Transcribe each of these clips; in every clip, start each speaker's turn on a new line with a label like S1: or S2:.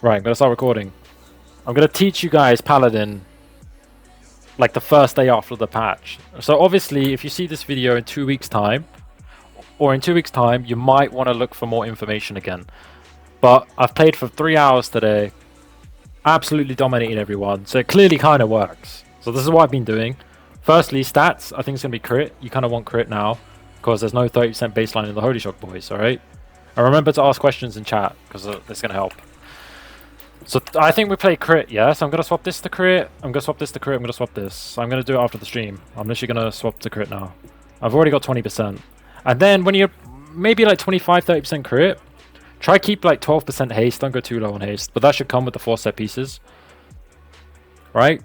S1: Right, I'm gonna start recording. I'm gonna teach you guys Paladin like the first day after the patch. So obviously, if you see this video in 2 weeks' time, or in 2 weeks' time, you might want to look for more information again. But I've played for 3 hours today, absolutely dominating everyone, so it clearly kind of works. So this is what I've been doing. Firstly, stats. I think it's gonna be crit. You kind of want crit now because there's no 30% baseline in the Holy Shock boys. All right. And remember to ask questions in chat because it's gonna help. So I think we play crit, yeah? So I'm going to swap this to crit, I'm going to swap this to crit, I'm going to swap this. So I'm going to do it after the stream. I'm literally going to swap to crit now. I've already got 20%. And then when you're maybe like 25-30% crit, try keep like 12% haste, don't go too low on haste. But that should come with the 4 set pieces. Right?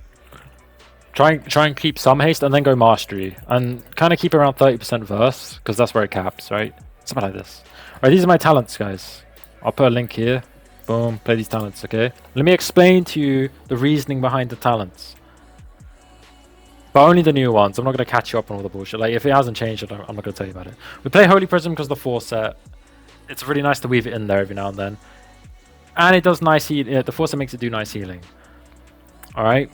S1: Try and keep some haste and then go mastery. And kind of keep around 30% verse, because that's where it caps, right? Something like this. Alright, these are my talents, guys. I'll put a link here. Boom, play these talents, okay? Let me explain to you the reasoning behind the talents. But only the new ones. I'm not going to catch you up on all the bullshit. Like, if it hasn't changed, I'm not going to tell you about it. We play Holy Prism because of the 4 set. It's really nice to weave it in there every now and then. And it does nice healing. The 4 set makes it do nice healing. Alright?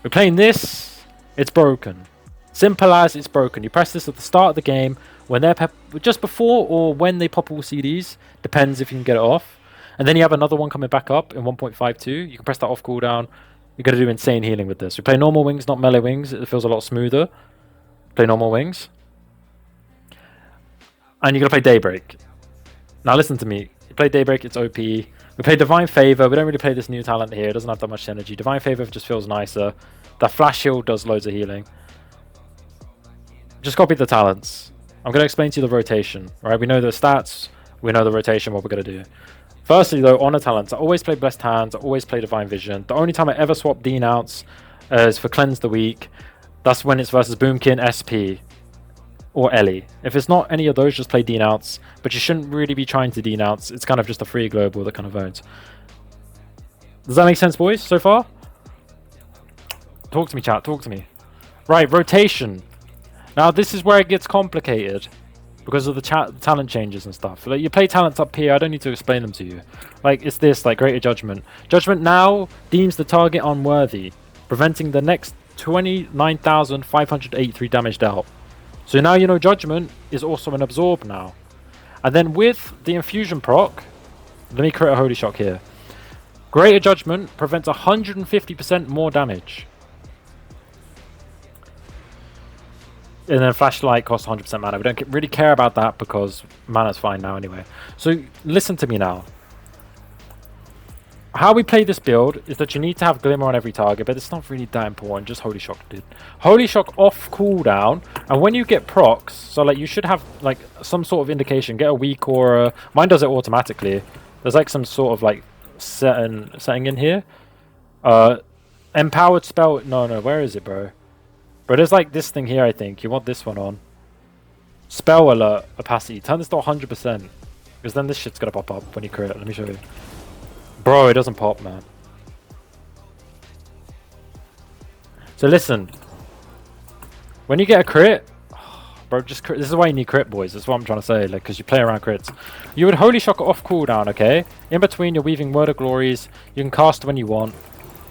S1: We're playing this. It's broken. Simple as it's broken. You press this at the start of the game, when they're just before or when they pop all CDs. Depends if you can get it off. And then you have another one coming back up in 1.52. You can press that off cooldown. You're going to do insane healing with this. We play normal wings, not melee wings. It feels a lot smoother. Play normal wings. And you're going to play Daybreak. Now listen to me. You play Daybreak, it's OP. We play Divine Favor. We don't really play this new talent here. It doesn't have that much energy. Divine Favor just feels nicer. That Flash Shield does loads of healing. Just copy the talents. I'm going to explain to you the rotation. Right? We know the stats. We know the rotation, what we're going to do. Firstly, though, honor talents. I always play Blessed Hands. I always play Divine Vision. The only time I ever swap Denounce is for Cleanse the Weak. That's when it's versus Boomkin, SP, or Ellie. If it's not any of those, just play Denounce. But you shouldn't really be trying to Denounce. It's kind of just a free global that kind of owns. Does that make sense, boys, so far? Talk to me, chat. Talk to me. Right, rotation. Now, this is where it gets complicated. Because of the talent changes and stuff. Like, you play talents up here, I don't need to explain them to you. Like, it's this, like, Greater Judgment. Judgment now deems the target unworthy, preventing the next 29,583 damage dealt. So now you know Judgment is also an Absorb now. And then with the Infusion proc, let me create a Holy Shock here. Greater Judgment prevents 150% more damage. And then Flashlight costs 100% mana. We don't really care about that because mana's fine now anyway. So listen to me now. How we play this build is that you need to have Glimmer on every target, but it's not really that important. Just Holy Shock did. Holy Shock off cooldown, and when you get procs, so like you should have like some sort of indication. Get a weak aura. Mine does it automatically. There's like some sort of like setting in here. Empowered spell. No. Where is it, bro? But there's like this thing here, I think. You want this one on. Spell alert opacity. Turn this to 100%. Because then this shit's gonna pop up when you crit. Let me show you. Bro, it doesn't pop, man. So listen. When you get a crit, bro, just crit. This is why you need crit, boys. That's what I'm trying to say. Like, because you play around crits. You would Holy Shock off cooldown, okay? In between, you're weaving Word of Glories. You can cast when you want.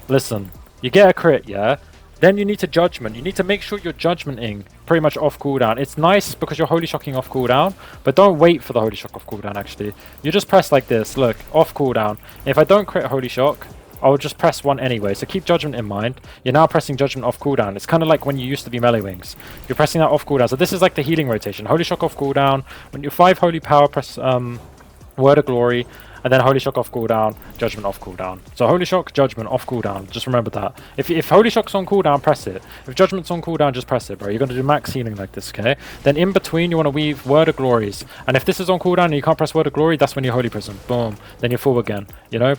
S1: Listen. You get a crit, yeah? Then you need to Judgment. You need to make sure you're Judgmenting pretty much off cooldown. It's nice because you're Holy Shocking off cooldown, but don't wait for the Holy Shock off cooldown, actually. You just press like this, look, off cooldown. If I don't crit Holy Shock, I will just press 1 anyway, so keep Judgment in mind. You're now pressing Judgment off cooldown. It's kind of like when you used to be melee wings. You're pressing that off cooldown. So this is like the healing rotation. Holy Shock off cooldown. When you're 5 Holy Power, press Word of Glory. And then Holy Shock off cooldown, Judgment off cooldown. So Holy Shock, Judgment off cooldown. Just remember that. If Holy Shock's on cooldown, press it. If Judgment's on cooldown, just press it, bro. You're going to do max healing like this, okay? Then in between, you want to weave Word of Glories. And if this is on cooldown and you can't press Word of Glory, that's when you're Holy Prism. Boom. Then you're full again, you know?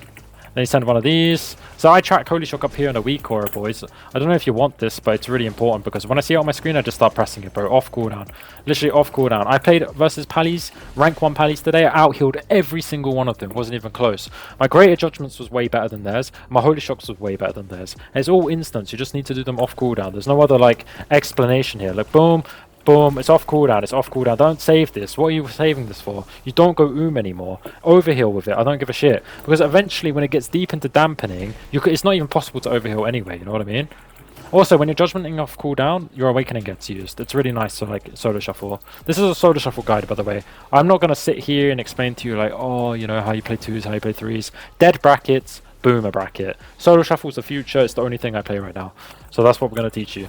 S1: Then you send one of these. So I track Holy Shock up here in a weak aura, boys. I don't know if you want this, but it's really important because when I see it on my screen, I just start pressing it, bro. Off cooldown. Literally off cooldown. I played versus Pallies, rank 1 Pallies today. I out-healed every single one of them. Wasn't even close. My Greater Judgments was way better than theirs. My Holy Shocks was way better than theirs. And it's all instants. You just need to do them off cooldown. There's no other, like, explanation here. Like, boom. Boom, it's off cooldown, it's off cooldown. Don't save this. What are you saving this for? You don't go anymore. Overheal with it, I don't give a shit. Because eventually when it gets deep into dampening, it's not even possible to overheal anyway, you know what I mean? Also, when you're judgmenting off cooldown, your awakening gets used. It's really nice to like solo shuffle. This is a solo shuffle guide, by the way. I'm not gonna sit here and explain to you like, oh, you know, how you play 2s, how you play 3s. Dead brackets, boomer bracket. Solo shuffle's the future, it's the only thing I play right now. So that's what we're gonna teach you.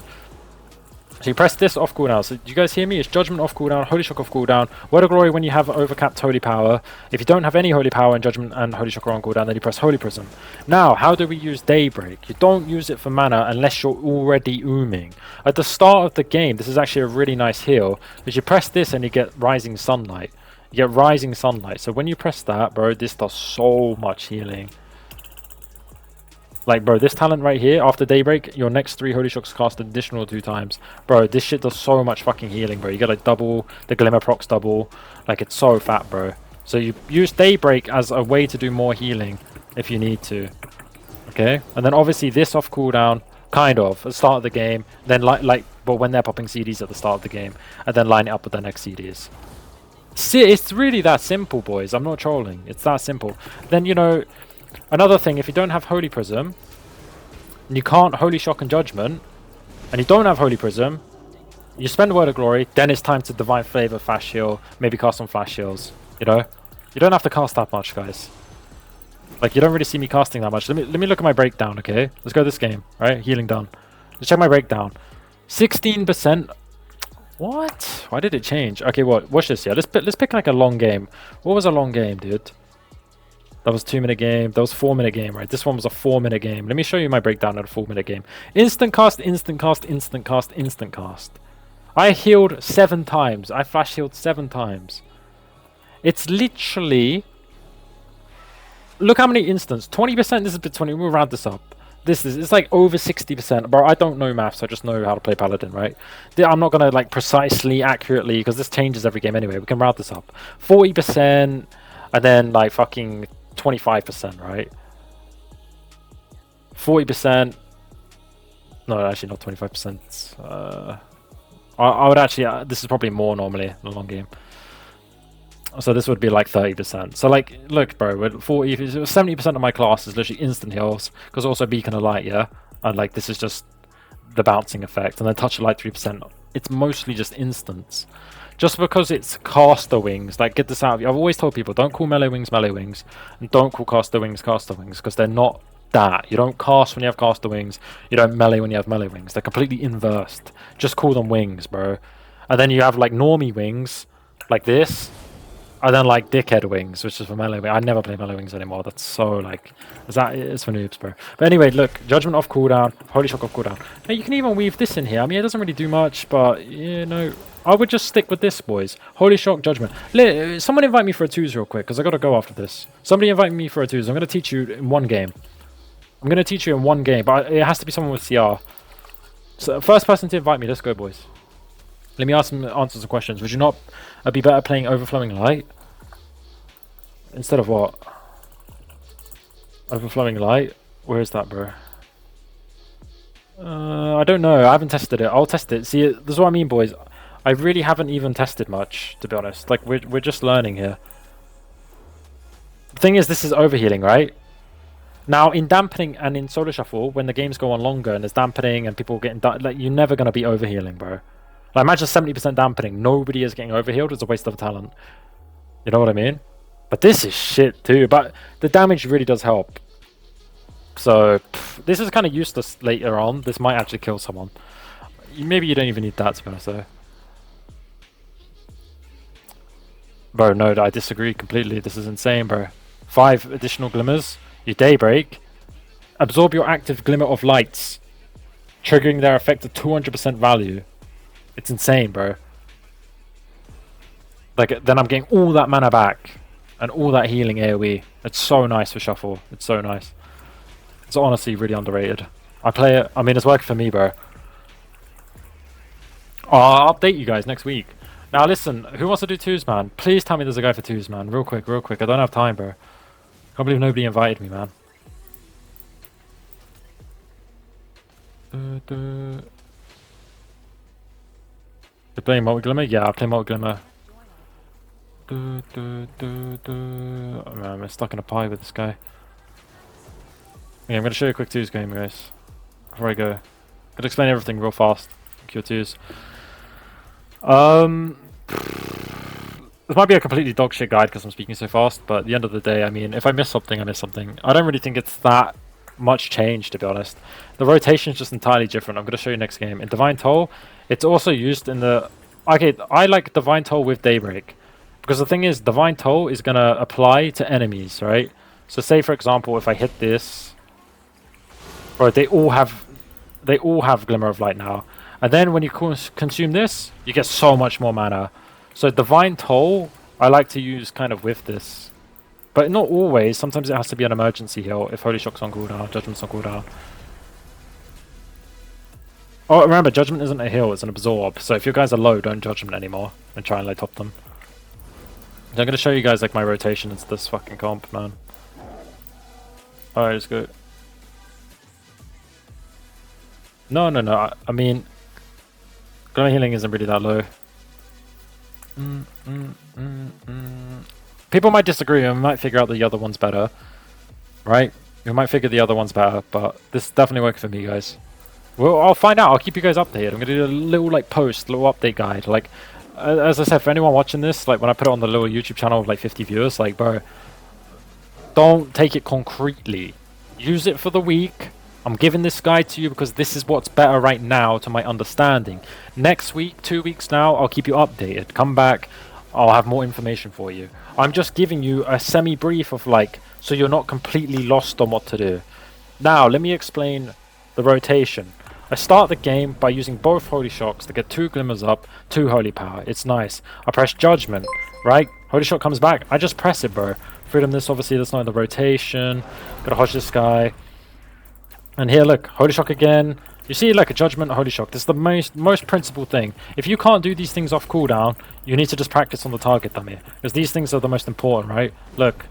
S1: So you press this off cooldown. So do you guys hear me? It's Judgment off cooldown, Holy Shock off cooldown, Word of Glory when you have overcapped Holy Power. If you don't have any Holy Power and Judgment and Holy Shock are on cooldown, then you press Holy Prism. Now, how do we use Daybreak? You don't use it for mana unless you're already ooming. At the start of the game, this is actually a really nice heal, because you press this and you get Rising Sunlight. You get Rising Sunlight. So when you press that, bro, this does so much healing. Like, bro, this talent right here, after Daybreak, your next 3 Holy Shocks cast an additional 2 times. Bro, this shit does so much fucking healing, bro. You get like double, the Glimmer procs double. Like, it's so fat, bro. So you use Daybreak as a way to do more healing if you need to. Okay? And then obviously this off cooldown, kind of, at the start of the game. Then but when they're popping CDs at the start of the game. And then line it up with their next CDs. See, it's really that simple, boys. I'm not trolling. It's that simple. Then, you know... Another thing, if you don't have Holy Prism, and you can't Holy Shock and Judgment, and you don't have Holy Prism, you spend Word of Glory, then it's time to Divine Flavor, Flash Heal, maybe cast some Flash Heals, you know? You don't have to cast that much, guys. Like, you don't really see me casting that much. Let me look at my breakdown, okay? Let's go this game, right? Healing done. Let's check my breakdown. 16%. What? Why did it change? Okay, watch this, yeah? Let's pick like a long game. What was a long game, dude? That was 2-minute game. That was 4-minute game, right? This one was a 4-minute game. Let me show you my breakdown of a 4-minute game. Instant cast, instant cast, instant cast, instant cast. I healed 7 times. I flash healed 7 times. It's literally... Look how many instants. 20%, this is a bit 20. We'll round this up. It's like over 60%. Bro, I don't know maths. I just know how to play Paladin, right? I'm not going to like precisely, accurately, because this changes every game anyway. We can round this up. 40%, and then like fucking... 25%, right? 40%. No, actually not 25%. I would actually... this is probably more normally in a long game. So this would be like 30%. So like, look, bro, with 70% of my class is literally instant heals, because also Beacon of Light, yeah? And like, this is just the bouncing effect. And then Touch of Light 3%. It's mostly just instants. Just because it's caster wings, like, get this out of you. I've always told people, don't call melee wings, and don't call caster wings, because they're not that. You don't cast when you have caster wings, you don't melee when you have melee wings. They're completely inversed. Just call them wings, bro. And then you have, like, normie wings, like this, and then, like, dickhead wings, which is for melee wings. I never play melee wings anymore. That's so, like, it's for noobs, bro. But anyway, look, Judgment off cooldown, Holy Shock off cooldown. Now, you can even weave this in here. I mean, it doesn't really do much, but, you know... I would just stick with this, boys. Holy Shock, Judgment. Someone invite me for a 2s real quick, because I got to go after this. Somebody invite me for a 2s. I'm going to teach you in one game. I'm going to teach you in one game, but it has to be someone with CR. So, first person to invite me. Let's go, boys. Let me answer some questions. Would you not be better playing Overflowing Light? Instead of what? Overflowing Light? Where is that, bro? I don't know. I haven't tested it. I'll test it. See, this is what I mean, boys. I really haven't even tested much, to be honest. Like, we're just learning here. The thing is, this is overhealing, right? Now, in dampening and in solo shuffle, when the games go on longer and there's dampening and people getting... like, you're never going to be overhealing, bro. Like, imagine 70% dampening. Nobody is getting overhealed. It's a waste of talent. You know what I mean? But this is shit, too. But the damage really does help. So, this is kind of useless later on. This might actually kill someone. Maybe you don't even need that, to be honest, though. Bro, no, I disagree completely. This is insane, bro. 5 additional glimmers. You Daybreak. Absorb your active Glimmer of Lights, triggering their effect at 200% value. It's insane, bro. Like, then I'm getting all that mana back and all that healing AoE. It's so nice for shuffle. It's so nice. It's honestly really underrated. I play it. I mean, it's working for me, bro. I'll update you guys next week. Now listen, who wants to do 2s, man? Please tell me there's a guy for 2s, man. Real quick, real quick. I don't have time, bro. Can't believe nobody invited me, man. You play multi-glimmer? Yeah, I play multi-glimmer. Oh, man, I'm stuck in a pie with this guy. Yeah, I'm gonna show you a quick twos game, guys. Before I go. I'm gonna explain everything real fast. Q2s. This might be a completely dog shit guide because I'm speaking so fast, but at the end of the day, I mean, if I miss something, I miss something. I don't really think it's that much change, to be honest. The rotation is just entirely different. I'm going to show you next game. In Divine Toll, it's also used in the... Okay, I like Divine Toll with Daybreak. Because the thing is, Divine Toll is going to apply to enemies, right? So say, for example, if I hit this... Right, they all have Glimmer of Light now. And then when you consume this, you get so much more mana. So Divine Toll, I like to use kind of with this. But not always. Sometimes it has to be an emergency heal if Holy Shock's on cooldown, Judgment's on cooldown. Oh, remember, Judgment isn't a heal, it's an absorb. So if you guys are low, don't Judgment anymore. And try and like top them. So I'm going to show you guys like my rotation into this fucking comp, man. Alright, let's go. No. I mean, Glimmer healing isn't really that low. People might disagree and might figure out the other one's better, right? You might figure the other one's better, but this definitely worked for me, guys. Well, I'll find out. I'll keep you guys updated. I'm gonna do a little like little update guide. Like, as I said, for anyone watching this, like when I put it on the little YouTube channel with like 50 viewers, like, bro, don't take it concretely. Use it for the week. I'm giving this guide to you because this is what's better right now to my understanding. Next week, 2 weeks now, I'll keep you updated. Come back, I'll have more information for you. I'm just giving you a semi-brief of like, so you're not completely lost on what to do. Now, let me explain the rotation. I start the game by using both Holy Shocks to get 2 Glimmers up, 2 Holy Power. It's nice. I press Judgment, right? Holy Shock comes back. I just press it, bro. Freedom this, obviously, that's not in the rotation. Gotta hodge this guy. And here, look, Holy Shock again. You see, like a Judgment, Holy Shock. This is the most principal thing. If you can't do these things off cooldown, you need to just practice on the target dummy. Because these things are the most important, right? Look.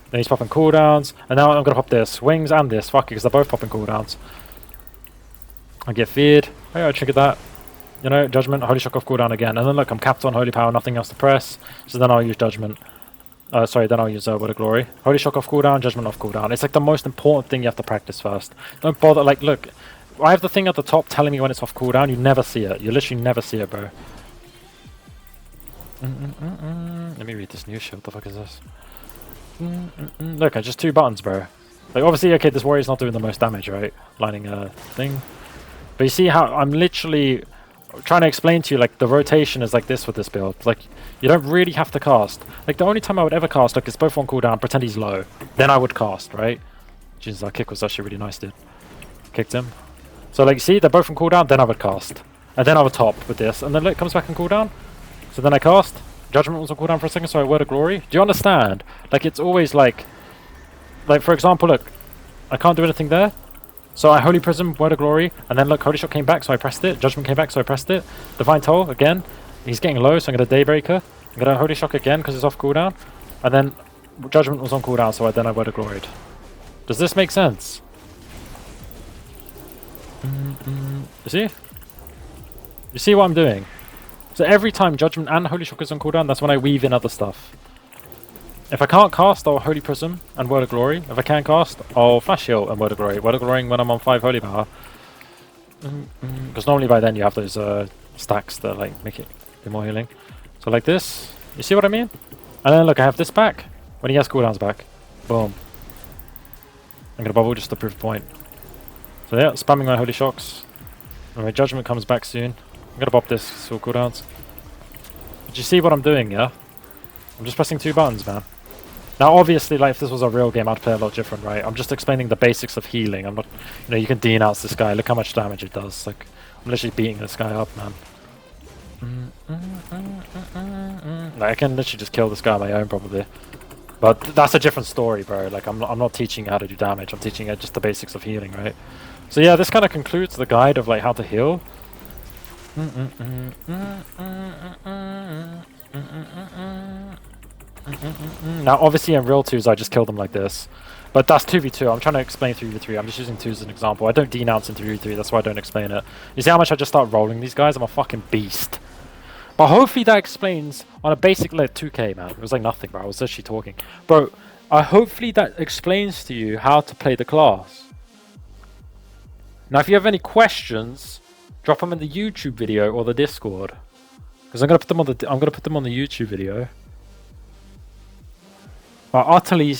S1: Then he's popping cooldowns. And now I'm going to pop this. Wings and this. Fuck it, because they're both popping cooldowns. I get feared. Oh, I triggered that. You know, Judgment, Holy Shock off cooldown again. And then look, I'm capped on Holy Power, nothing else to press. So then I'll use Judgment. Sorry, then I'll use Word of Glory. Holy Shock off cooldown, Judgment off cooldown. It's like the most important thing you have to practice first. Don't bother, like, look. I have the thing at the top telling me when it's off cooldown. You never see it. You literally never see it, bro. Let me read this new shit. What the fuck is this? Look, just 2 buttons, bro. Like, obviously, okay, this warrior's not doing the most damage, right? Lining a thing. But you see how I'm literally trying to explain to you, like, the rotation is like this with this build. Like, you don't really have to cast. Like, the only time I would ever cast, like, it's both on cooldown, pretend he's low. Then I would cast, right? Jesus, that kick was actually really nice, dude. Kicked him. So, like, see, they're both on cooldown, then I would cast. And then I would top with this, and then it comes back on cooldown. So then I cast. Judgment was on cooldown for a second, so I Word of Glory. Do you understand? Like, it's always like, for example, look, I can't do anything there. So I Holy Prism, Word of Glory, and then look, Holy Shock came back, so I pressed it. Judgment came back, so I pressed it. Divine Toll, again. He's getting low, so I'm going to Daybreaker. I'm going to Holy Shock again, because it's off cooldown. And then Judgment was on cooldown, so then I Word of Gloried. Does this make sense? You see? You see what I'm doing? So every time Judgment and Holy Shock is on cooldown, that's when I weave in other stuff. If I can't cast, I'll Holy Prism and Word of Glory. If I can cast, I'll Flash Heal and Word of Glory. Word of Glorying when I'm on 5 Holy Power. Because normally by then you have those stacks that like make it do more healing. So like this. You see what I mean? And then look, I have this back. When he has cooldowns back. Boom. I'm going to bubble just to prove the point. So yeah, spamming my Holy Shocks. When my Judgment comes back soon. I'm going to pop this, so cooldowns. Did you see what I'm doing, yeah? I'm just pressing 2 buttons, man. Now, obviously, like, if this was a real game, I'd play a lot different, right? I'm just explaining the basics of healing. I'm not, you know, you can denounce this guy. Look how much damage it does. Like, I'm literally beating this guy up, man. Like, I can literally just kill this guy on my own, probably. But that's a different story, bro. Like, I'm not teaching you how to do damage. I'm teaching you just the basics of healing, right? So yeah, this kind of concludes the guide of like how to heal. Now, obviously, in real 2s, I just kill them like this. But that's 2v2. I'm trying to explain 3v3. I'm just using 2s as an example. I don't denounce in 3v3. That's why I don't explain it. You see how much I just start rolling these guys? I'm a fucking beast. But hopefully that explains on a basic like 2k, man. It was like nothing, bro. I was actually talking, bro. Hopefully that explains to you how to play the class. Now, if you have any questions, drop them in the YouTube video or the Discord, because I'm gonna put them on the YouTube video. Utterly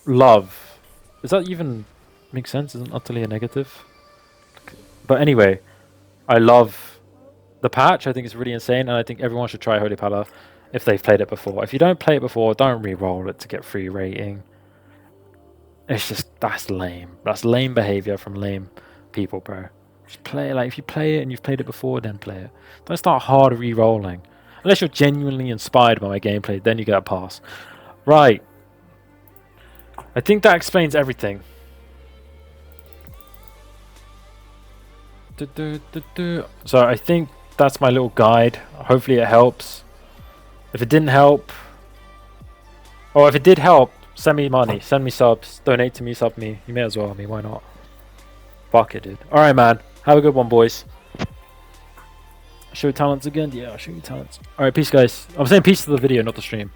S1: love. Does that even make sense? Isn't utterly a negative? But anyway, I love the patch. I think it's really insane, and I think everyone should try Holy Pala if they've played it before. If you don't play it before, don't re-roll it to get free rating. It's just, that's lame. That's lame behavior from lame people, bro. Just play it. Like, if you play it and you've played it before, then play it. Don't start hard re-rolling. Unless you're genuinely inspired by my gameplay, then you get a pass. Right. I think that explains everything. So I think that's my little guide. Hopefully it helps. If it didn't help, or if it did help, send me money, send me subs, donate to me, sub me. You may as well. I mean, why not? Fuck it, dude. Alright, man. Have a good one, boys. Show talents again? Yeah, I'll show you talents. Alright, peace, guys. I'm saying peace to the video, not the stream.